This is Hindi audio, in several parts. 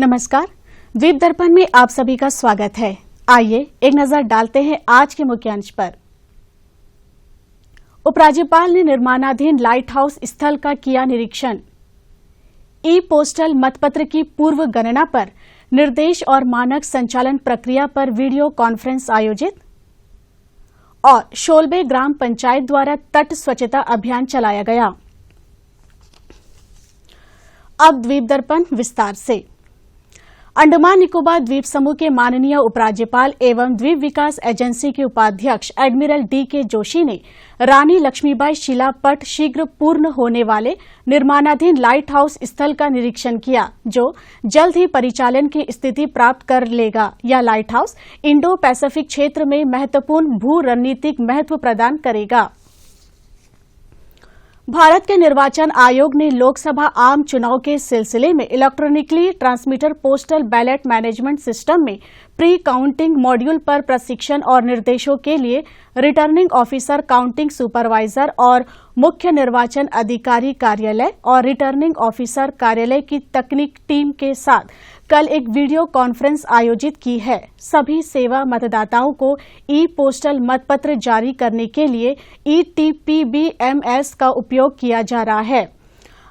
नमस्कार, द्वीप दर्पण में आप सभी का स्वागत है। आइए एक नजर डालते हैं आज के मुख्य अंश पर। उपराज्यपाल ने निर्माणाधीन लाइट हाउस स्थल का किया निरीक्षण। ई पोस्टल मतपत्र की पूर्व गणना पर निर्देश और मानक संचालन प्रक्रिया पर वीडियो कॉन्फ्रेंस आयोजित। और शोलबे ग्राम पंचायत द्वारा तट स्वच्छता अभियान चलाया गया। अब द्वीप दर्पण विस्तार से। अंडमान निकोबार द्वीप समूह के माननीय उपराज्यपाल एवं द्वीप विकास एजेंसी के उपाध्यक्ष एडमिरल डी.के. जोशी ने रानी लक्ष्मीबाई शिला पट शीघ्र पूर्ण होने वाले निर्माणाधीन लाइट हाउस स्थल का निरीक्षण किया, जो जल्द ही परिचालन की स्थिति प्राप्त कर लेगा। यह लाइट हाउस इंडो पैसिफिक क्षेत्र में महत्वपूर्ण भू रणनीतिक महत्व प्रदान करेगा। भारत के निर्वाचन आयोग ने लोकसभा आम चुनाव के सिलसिले में electronically transmitter postal ballot management system में प्री काउंटिंग मॉड्यूल पर प्रशिक्षण और निर्देशों के लिए रिटर्निंग ऑफिसर, काउंटिंग सुपरवाइजर और मुख्य निर्वाचन अधिकारी कार्यालय और रिटर्निंग ऑफिसर कार्यालय की तकनीक टीम के साथ कल एक वीडियो कॉन्फ्रेंस आयोजित की है। सभी सेवा मतदाताओं को ई पोस्टल मतपत्र जारी करने के लिए ETPBMS का उपयोग किया जा रहा है।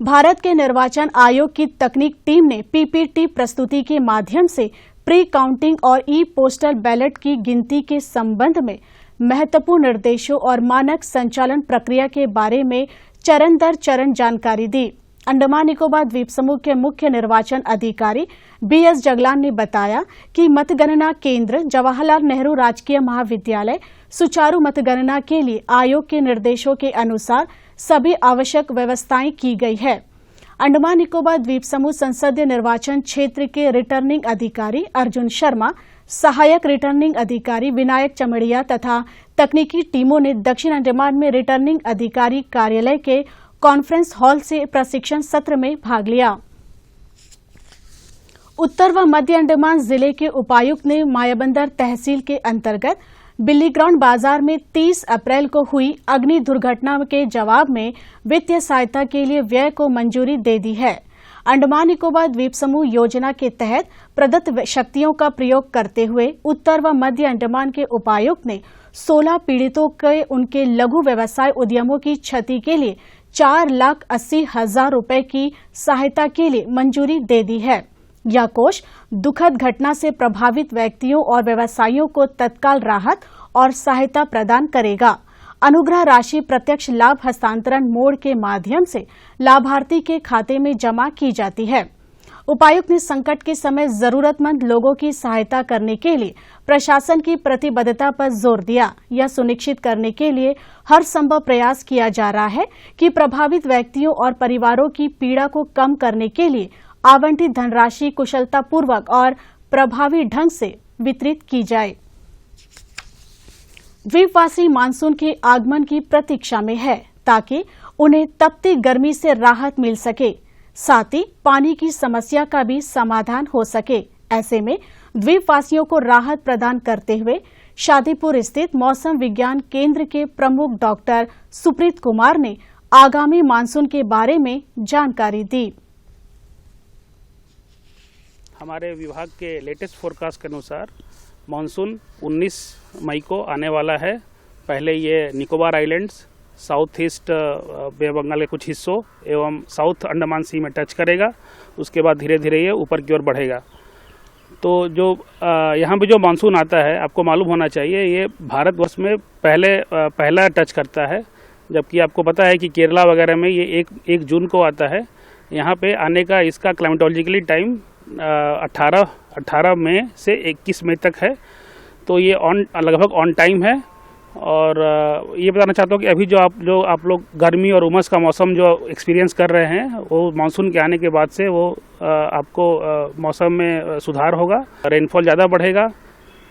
भारत के निर्वाचन आयोग की तकनीक टीम ने PPT प्रस्तुति के माध्यम से प्री काउंटिंग और ई पोस्टल बैलेट की गिनती के संबंध में महत्वपूर्ण निर्देशों और मानक संचालन प्रक्रिया के बारे में चरण दर चरण जानकारी दी। अंडमान निकोबार द्वीप समूह के मुख्य निर्वाचन अधिकारी BS जगलान ने बताया कि मतगणना केंद्र जवाहरलाल नेहरू राजकीय महाविद्यालय सुचारू मतगणना के लिए आयोग के निर्देशों के अनुसार सभी आवश्यक व्यवस्थाएं की गई है। अंडमान निकोबार द्वीप समूह संसदीय निर्वाचन क्षेत्र के रिटर्निंग अधिकारी अर्जुन शर्मा, सहायक रिटर्निंग अधिकारी विनायक चमड़िया तथा तकनीकी टीमों ने दक्षिण अंडमान में रिटर्निंग अधिकारी कार्यालय के कॉन्फ्रेंस हॉल से प्रशिक्षण सत्र में भाग लिया। उत्तर व मध्य अंडमान जिले के उपायुक्त ने मायाबंदर तहसील के अंतर्गत बिल्लीग्राउंड बाजार में 30 अप्रैल को हुई अग्नि दुर्घटना के जवाब में वित्तीय सहायता के लिए व्यय को मंजूरी दे दी है। अंडमान निकोबार द्वीप समूह योजना के तहत प्रदत्त शक्तियों का प्रयोग करते हुए उत्तर व मध्य अंडमान के उपायुक्त ने 16 पीड़ितों के उनके लघु व्यवसाय उद्यमों की क्षति के लिए 4,80,000 रुपए की सहायता के लिए मंजूरी दे दी है। यह कोष दुखद घटना से प्रभावित व्यक्तियों और व्यवसायियों को तत्काल राहत और सहायता प्रदान करेगा। अनुग्रह राशि प्रत्यक्ष लाभ हस्तांतरण मोड के माध्यम से लाभार्थी के खाते में जमा की जाती है। उपायुक्त ने संकट के समय जरूरतमंद लोगों की सहायता करने के लिए प्रशासन की प्रतिबद्धता पर जोर दिया। यह सुनिश्चित करने के लिए हर संभव प्रयास किया जा रहा है कि प्रभावित व्यक्तियों और परिवारों की पीड़ा को कम करने के लिए आवंटित धनराशि कुशलतापूर्वक और प्रभावी ढंग से वितरित की जाए। द्वीपवासी मानसून के आगमन की प्रतीक्षा में है ताकि उन्हें तपती गर्मी से राहत मिल सके, साथ ही पानी की समस्या का भी समाधान हो सके। ऐसे में द्वीपवासियों को राहत प्रदान करते हुए शादीपुर स्थित मौसम विज्ञान केंद्र के प्रमुख डॉक्टर सुप्रीत कुमार ने आगामी मानसून के बारे में जानकारी दी। हमारे विभाग के लेटेस्ट फोरकास्ट के अनुसार मानसून 19 मई को आने वाला है। पहले ये निकोबार आइलैंड्स, साउथ ईस्ट बे बंगाल के कुछ हिस्सों एवं साउथ अंडमान सी में टच करेगा। उसके बाद धीरे धीरे ये ऊपर की ओर बढ़ेगा। तो जो यहाँ पे जो मानसून आता है, आपको मालूम होना चाहिए, ये भारतवर्ष में पहला टच करता है, जबकि आपको पता है कि केरला वगैरह में ये 1 जून को आता है। यहाँ पे आने का इसका क्लाइमेटोलॉजिकली टाइम 18 मई से 21 मई तक है। तो ये लगभग ऑन टाइम है। और ये बताना चाहता हूँ कि अभी जो आप लोग गर्मी और उमस का मौसम जो एक्सपीरियंस कर रहे हैं, वो मानसून के आने के बाद से वो आपको मौसम में सुधार होगा, रेनफॉल ज़्यादा बढ़ेगा।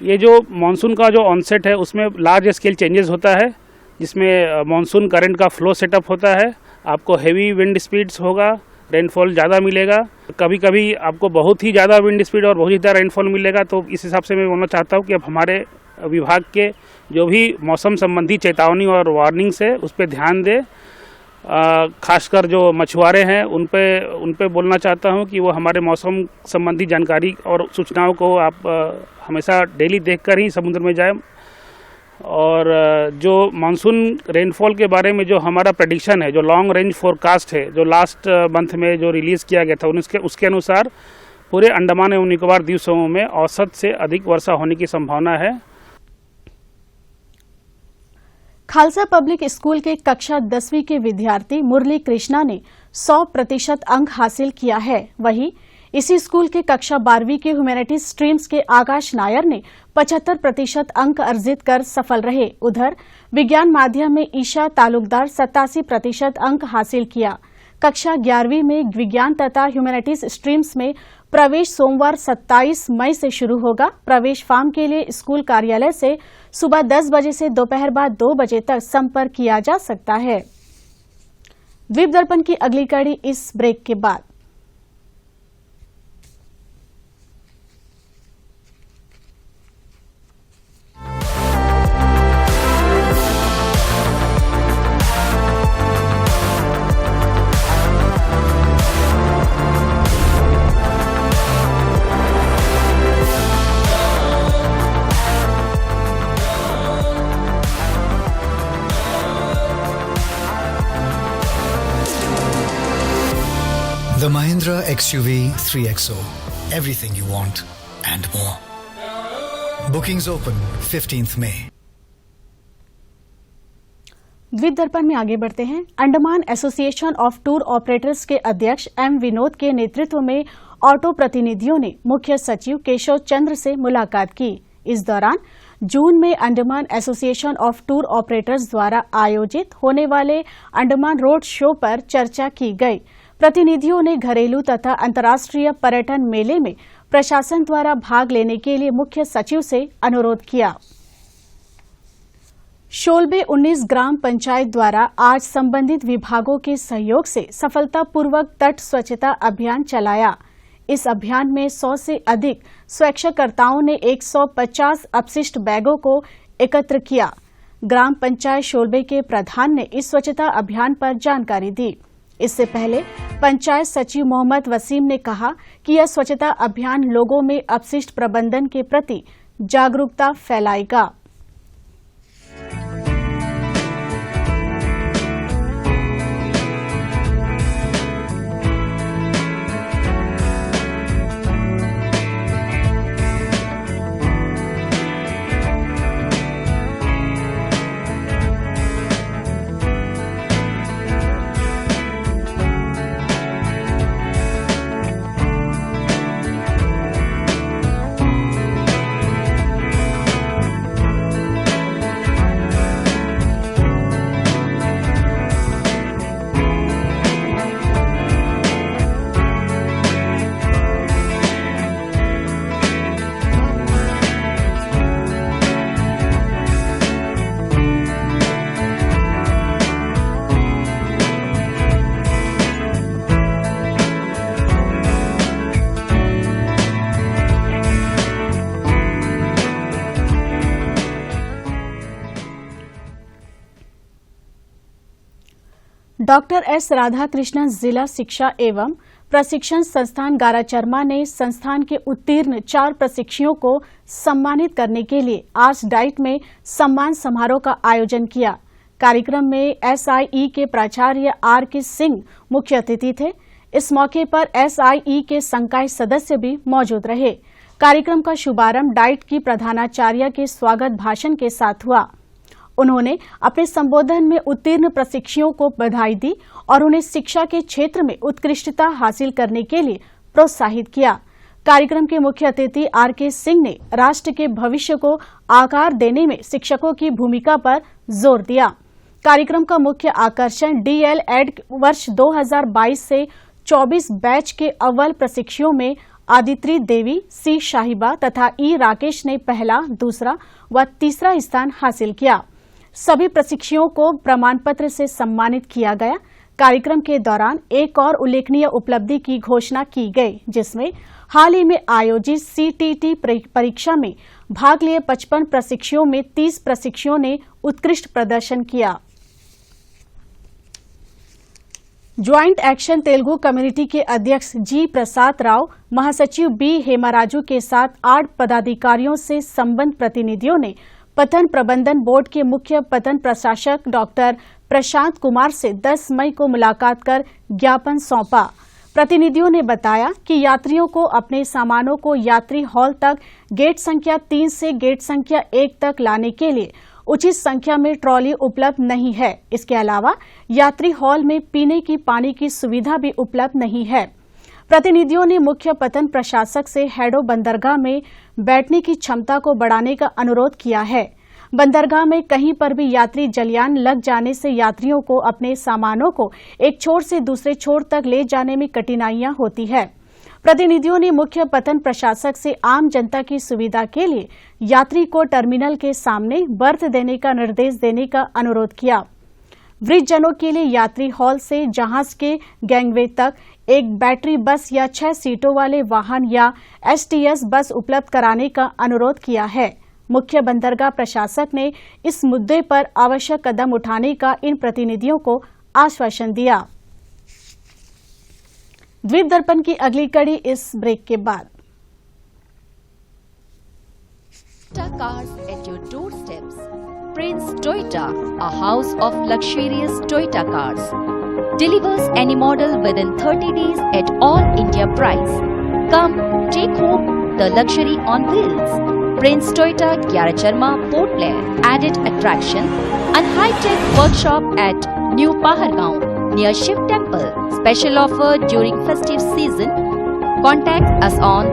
ये जो मानसून का जो ऑनसेट है उसमें लार्ज स्केल चेंजेस होता है, जिसमें मानसून करंट का फ्लो सेटअप होता है। आपको हेवी विंड स्पीड्स होगा, रेनफॉल ज़्यादा मिलेगा। कभी कभी आपको बहुत ही ज़्यादा विंड स्पीड और बहुत ही ज़्यादा रेनफॉल मिलेगा। तो इस हिसाब से मैं बोलना चाहता हूँ कि अब हमारे विभाग के जो भी मौसम संबंधी चेतावनी और वार्निंग्स है उस पर ध्यान दें। खासकर जो मछुआरे हैं उन पे बोलना चाहता हूं कि वो हमारे मौसम संबंधी जानकारी और सूचनाओं को आप हमेशा डेली देखकर ही समुद्र में जाएं। और जो मानसून रेनफॉल के बारे में जो हमारा प्रेडिक्शन है, जो लॉन्ग रेंज फोरकास्ट है, जो लास्ट मंथ में जो रिलीज़ किया गया था उसके अनुसार पूरे अंडमान एवं निकोबार द्वीप समूह में औसत से अधिक वर्षा होने की संभावना है। खालसा पब्लिक स्कूल के कक्षा 10वीं के विद्यार्थी मुरली कृष्णा ने 100% अंक हासिल किया है। वहीं इसी स्कूल के कक्षा 12वीं के ह्यूमैनिटीज स्ट्रीम्स के आकाश नायर ने 75% अंक अर्जित कर सफल रहे। उधर विज्ञान माध्यम में ईशा तालुकदार 87% अंक हासिल किया। कक्षा 11वीं में विज्ञान तथा ह्यूमैनिटीज स्ट्रीम्स में प्रवेश सोमवार 27 मई से शुरू होगा। प्रवेश फॉर्म के लिए स्कूल कार्यालय से सुबह 10 बजे से दोपहर बाद 2 बजे तक संपर्क किया जा सकता है। द्वीप दर्पण की अगली कड़ी इस ब्रेक के बाद। The Mahindra XUV 3XO. Everything you want and more. Bookings open 15th May. द्वीप दर्पण में आगे बढ़ते हैं। Andaman association of tour operators के अध्यक्ष एम विनोद के नेतृत्व में ऑटो प्रतिनिधियों ने मुख्य सचिव केशव चंद्र से मुलाकात की। इस दौरान जून में Andaman association of tour operators द्वारा आयोजित होने वाले अंडमान रोड शो पर चर्चा की गई। प्रतिनिधियों ने घरेलू तथा अंतर्राष्ट्रीय पर्यटन मेले में प्रशासन द्वारा भाग लेने के लिए मुख्य सचिव से अनुरोध किया। शोलबे 19 ग्राम पंचायत द्वारा आज संबंधित विभागों के सहयोग से सफलतापूर्वक तट स्वच्छता अभियान चलाया। इस अभियान में 100 से अधिक स्वच्छताकर्ताओं ने 150 अपशिष्ट बैगों को एकत्र किया। ग्राम पंचायत शोलबे के प्रधान ने इस स्वच्छता अभियान पर जानकारी दी। इससे पहले पंचायत सचिव मोहम्मद वसीम ने कहा कि यह स्वच्छता अभियान लोगों में अपशिष्ट प्रबंधन के प्रति जागरूकता फैलाएगा। डॉक्टर एस राधाकृष्णन जिला शिक्षा एवं प्रशिक्षण संस्थान गाराचरमा ने संस्थान के उत्तीर्ण 4 प्रशिक्षुओं को सम्मानित करने के लिए आज डाइट में सम्मान समारोह का आयोजन किया। कार्यक्रम में SIE के प्राचार्य RK सिंह मुख्य अतिथि थे। इस मौके पर SIE के संकाय सदस्य भी मौजूद रहे। कार्यक्रम का शुभारंभ डाइट की प्रधानाचार्य के स्वागत भाषण के साथ हुआ। उन्होंने अपने संबोधन में उत्तीर्ण प्रशिक्षुओं को बधाई दी और उन्हें शिक्षा के क्षेत्र में उत्कृष्टता हासिल करने के लिए प्रोत्साहित किया। कार्यक्रम के मुख्य अतिथि RK सिंह ने राष्ट्र के भविष्य को आकार देने में शिक्षकों की भूमिका पर जोर दिया। कार्यक्रम का मुख्य आकर्षण DL.ED वर्ष 2022 से 24 बैच के अव्वल प्रशिक्षुओं में आदित्रि देवी, C शाहिबा तथा E राकेश ने पहला, दूसरा व तीसरा स्थान हासिल किया। सभी प्रशिक्षुओं को प्रमाण पत्र से सम्मानित किया गया। कार्यक्रम के दौरान एक और उल्लेखनीय उपलब्धि की घोषणा की गई, जिसमें हाल ही में आयोजित CTT परीक्षा में भाग लिए 55 प्रशिक्षुओं में 30 प्रशिक्षुओं ने उत्कृष्ट प्रदर्शन किया। ज्वाइंट एक्शन तेलुगु कम्युनिटी के अध्यक्ष जी प्रसाद राव, महासचिव बी हेमाराजू के साथ 8 पदाधिकारियों से संबंध प्रतिनिधियों ने पतन प्रबंधन बोर्ड के मुख्य पतन प्रशासक डॉक्टर प्रशांत कुमार से 10 मई को मुलाकात कर ज्ञापन सौंपा। प्रतिनिधियों ने बताया कि यात्रियों को अपने सामानों को यात्री हॉल तक गेट संख्या 3 से गेट संख्या 1 तक लाने के लिए उचित संख्या में ट्रॉली उपलब्ध नहीं है। इसके अलावा यात्री हॉल में पीने की पानी की सुविधा भी उपलब्ध नहीं है। प्रतिनिधियों ने मुख्य पतन प्रशासक से हैडो बंदरगाह में बैठने की क्षमता को बढ़ाने का अनुरोध किया है। बंदरगाह में कहीं पर भी यात्री जलयान लग जाने से यात्रियों को अपने सामानों को एक छोर से दूसरे छोर तक ले जाने में कठिनाइयां होती है। प्रतिनिधियों ने मुख्य पतन प्रशासक से आम जनता की सुविधा के लिए यात्री को टर्मिनल के सामने बर्थ देने का निर्देश देने का अनुरोध किया। वृद्धजनों के लिए यात्री हॉल से जहाज के गैंगवे तक एक बैटरी बस या 6 सीटों वाले वाहन या एसटीएस बस उपलब्ध कराने का अनुरोध किया है। मुख्य बंदरगाह प्रशासक ने इस मुद्दे पर आवश्यक कदम उठाने का इन प्रतिनिधियों को आश्वासन दिया। द्वीप दर्पण की अगली कड़ी इस ब्रेक के बाद। Toyota cars at your doorsteps. Prince Toyota, a house of luxurious Toyota cars, delivers any model within 30 days at all India price. Come take home the luxury on wheels. Prince Toyota, Gyaracharma, Port Blair, added attraction and high-tech workshop at New Pahargaon near Shiv Temple. Special offer during festive season. Contact us on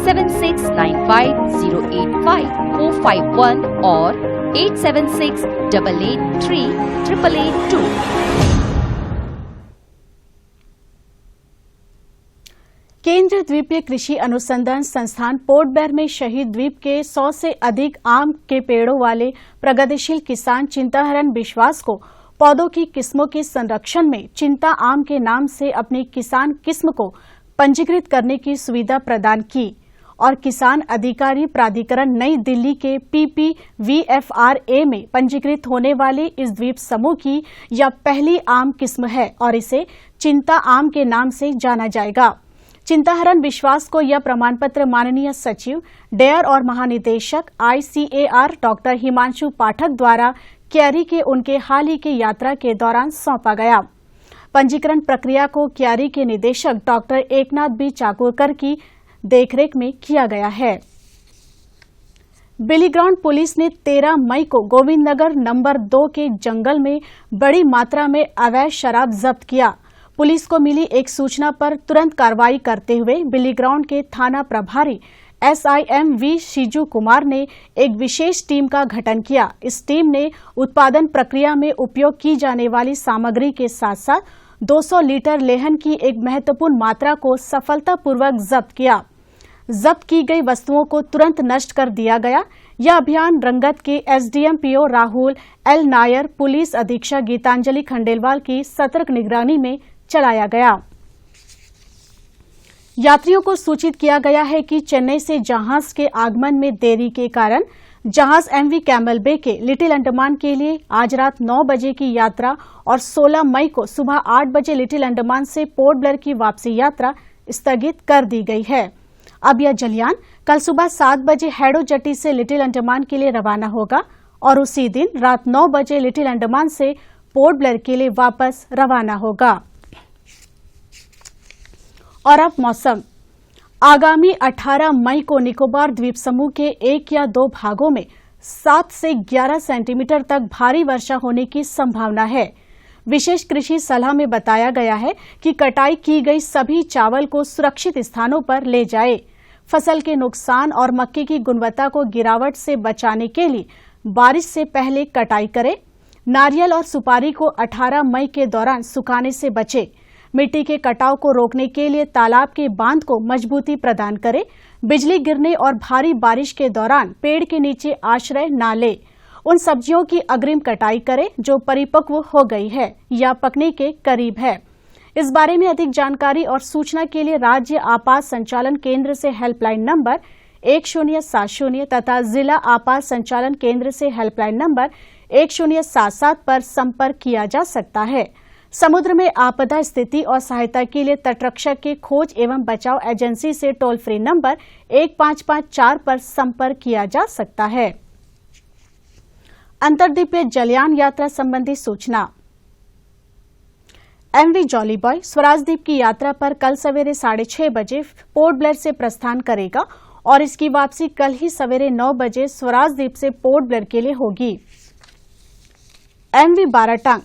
7695085451 or 8768838882. केंद्रीय द्वीपीय कृषि अनुसंधान संस्थान पोर्ट ब्लेयर में शहीद द्वीप के 100 से अधिक आम के पेड़ों वाले प्रगतिशील किसान चिंताहरण विश्वास को पौधों की किस्मों के संरक्षण में चिंता आम के नाम से अपनी किसान किस्म को पंजीकृत करने की सुविधा प्रदान की और किसान अधिकारी प्राधिकरण नई दिल्ली के PPVFRA में पंजीकृत होने वाले इस द्वीप समूह की यह पहली आम किस्म है और इसे चिंता आम के नाम से जाना जाएगा। चिंताहरण विश्वास को यह प्रमाण पत्र माननीय सचिव डेयर और महानिदेशक ICAR डॉक्टर हिमांशु पाठक द्वारा क्यारी के उनके हाल ही की यात्रा के दौरान सौंपा गया। पंजीकरण प्रक्रिया को क्यारी के निदेशक डॉक्टर एकनाथ बी चाकुरकर की देखरेख में किया गया है। बिलीग्राउंड पुलिस ने 13 मई को गोविंदनगर नंबर 2 के जंगल में बड़ी मात्रा में अवैध शराब जब्त किया। पुलिस को मिली एक सूचना पर तुरंत कार्रवाई करते हुए बिलीग्राउंड के थाना प्रभारी SIM V शिजू कुमार ने एक विशेष टीम का गठन किया। इस टीम ने उत्पादन प्रक्रिया में उपयोग की जाने वाली सामग्री के साथ साथ 200 लीटर लेहन की एक महत्वपूर्ण मात्रा को सफलतापूर्वक जब्त किया। जब्त की गई वस्तुओं को तुरंत नष्ट कर दिया गया। यह अभियान रंगत के SDM PO Rahul L Nair, police अधीक्षक गीतांजलि खंडेलवाल की सतर्क निगरानी में चलाया गया। यात्रियों को सूचित किया गया है कि चेन्नई से जहाज के आगमन में देरी के कारण जहाज MV कैमल बे के लिटिल अंडमान के लिए आज रात 9 बजे की यात्रा और 16 मई को सुबह 8 बजे लिटिल अंडमान से पोर्ट ब्लेयर की वापसी यात्रा स्थगित कर दी गई है। अब यह जलयान कल सुबह 7 बजे हैडो जट्टी से लिटिल अंडमान के लिए रवाना होगा और उसी दिन रात 9 बजे लिटिल अंडमान से पोर्ट ब्लेयर के लिए वापस रवाना होगा। और अब मौसम। आगामी 18 मई को निकोबार द्वीप समूह के 1 या 2 भागों में 7 से 11 सेंटीमीटर तक भारी वर्षा होने की संभावना है। विशेष कृषि सलाह में बताया गया है कि कटाई की गई सभी चावल को सुरक्षित स्थानों पर ले जाए। फसल के नुकसान और मक्के की गुणवत्ता को गिरावट से बचाने के लिए बारिश से पहले कटाई करें। नारियल और सुपारी को 18 मई के दौरान सुखाने से बचे। मिट्टी के कटाव को रोकने के लिए तालाब के बांध को मजबूती प्रदान करें। बिजली गिरने और भारी बारिश के दौरान पेड़ के नीचे आश्रय न ले। उन सब्जियों की अग्रिम कटाई करें जो परिपक्व हो गई है या पकने के करीब है। इस बारे में अधिक जानकारी और सूचना के लिए राज्य आपात संचालन केंद्र से हेल्पलाइन नंबर 1070 तथा जिला आपात संचालन केंद्र से हेल्पलाइन नंबर 1077 पर संपर्क किया जा सकता है। समुद्र में आपदा स्थिति और सहायता के लिए तटरक्षक के खोज एवं बचाव एजेंसी से टोल फ्री नंबर 1554 पर संपर्क किया जा सकता है। अंतर्द्वीपीय जलयान यात्रा संबंधी सूचना। एमवी जॉली बॉय स्वराज द्वीप की यात्रा पर कल सवेरे 6:30 बजे पोर्ट ब्लेयर से प्रस्थान करेगा और इसकी वापसी कल ही सवेरे 9 बजे स्वराज द्वीप से पोर्ट ब्लेयर के लिए होगी। एमवी बाराटांग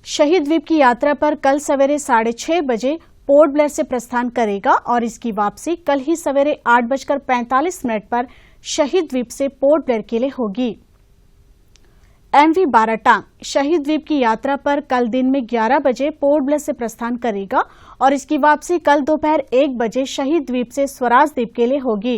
शहीद द्वीप की यात्रा पर कल सवेरे 6:30 बजे पोर्ट ब्लेयर से प्रस्थान करेगा और इसकी वापसी कल ही सवेरे 8:45 पर शहीद द्वीप से पोर्ट ब्लेयर के लिए होगी। एमवी बाराटांग शहीद द्वीप की यात्रा पर कल दिन में 11 बजे पोर्ट ब्लेयर से प्रस्थान करेगा और इसकी वापसी कल दोपहर 1 बजे शहीद द्वीप से स्वराज द्वीप के लिए होगी।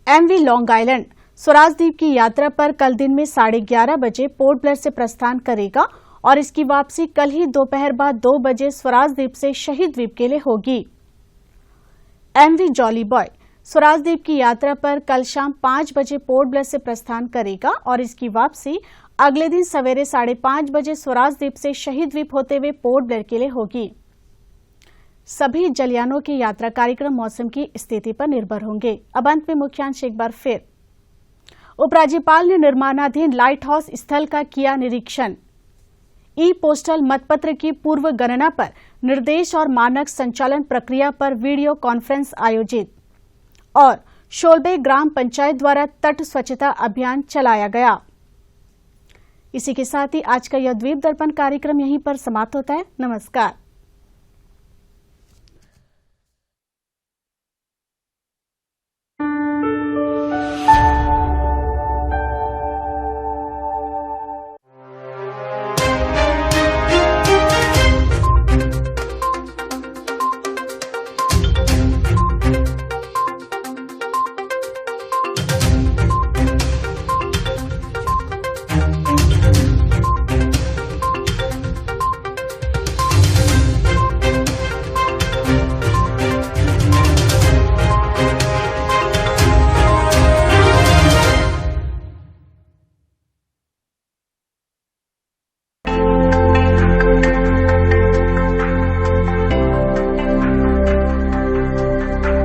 एमवी लॉन्ग आइलैंड स्वराज द्वीप की यात्रा पर कल दिन में 11:30 बजे पोर्ट ब्लेयर से प्रस्थान करेगा और इसकी वापसी कल ही दोपहर बाद 2 बजे स्वराज द्वीप से शहीद द्वीप के लिए होगी। एमवी जॉली बॉय स्वराज द्वीप की यात्रा पर कल शाम 5 बजे पोर्ट ब्लेयर से प्रस्थान करेगा और इसकी वापसी अगले दिन सवेरे 5:30 बजे स्वराज द्वीप से शहीद द्वीप होते हुए पोर्ट ब्लेयर के लिए होगी। सभी जलयानों के यात्रा कार्यक्रम मौसम की स्थिति पर निर्भर होंगे। अब अंत में मुख्यांश एक बार फिर। उपराज्यपाल ने निर्माणाधीन लाइट हाउस स्थल का किया निरीक्षण। ई पोस्टल मतपत्र की पूर्व गणना पर निर्देश और मानक संचालन प्रक्रिया पर वीडियो कॉन्फ्रेंस आयोजित। और शोलबे ग्राम पंचायत द्वारा तट स्वच्छता अभियान चलाया गया। इसी के साथ ही आज का यह द्वीप दर्पण कार्यक्रम यहीं पर समाप्त होता है। नमस्कार।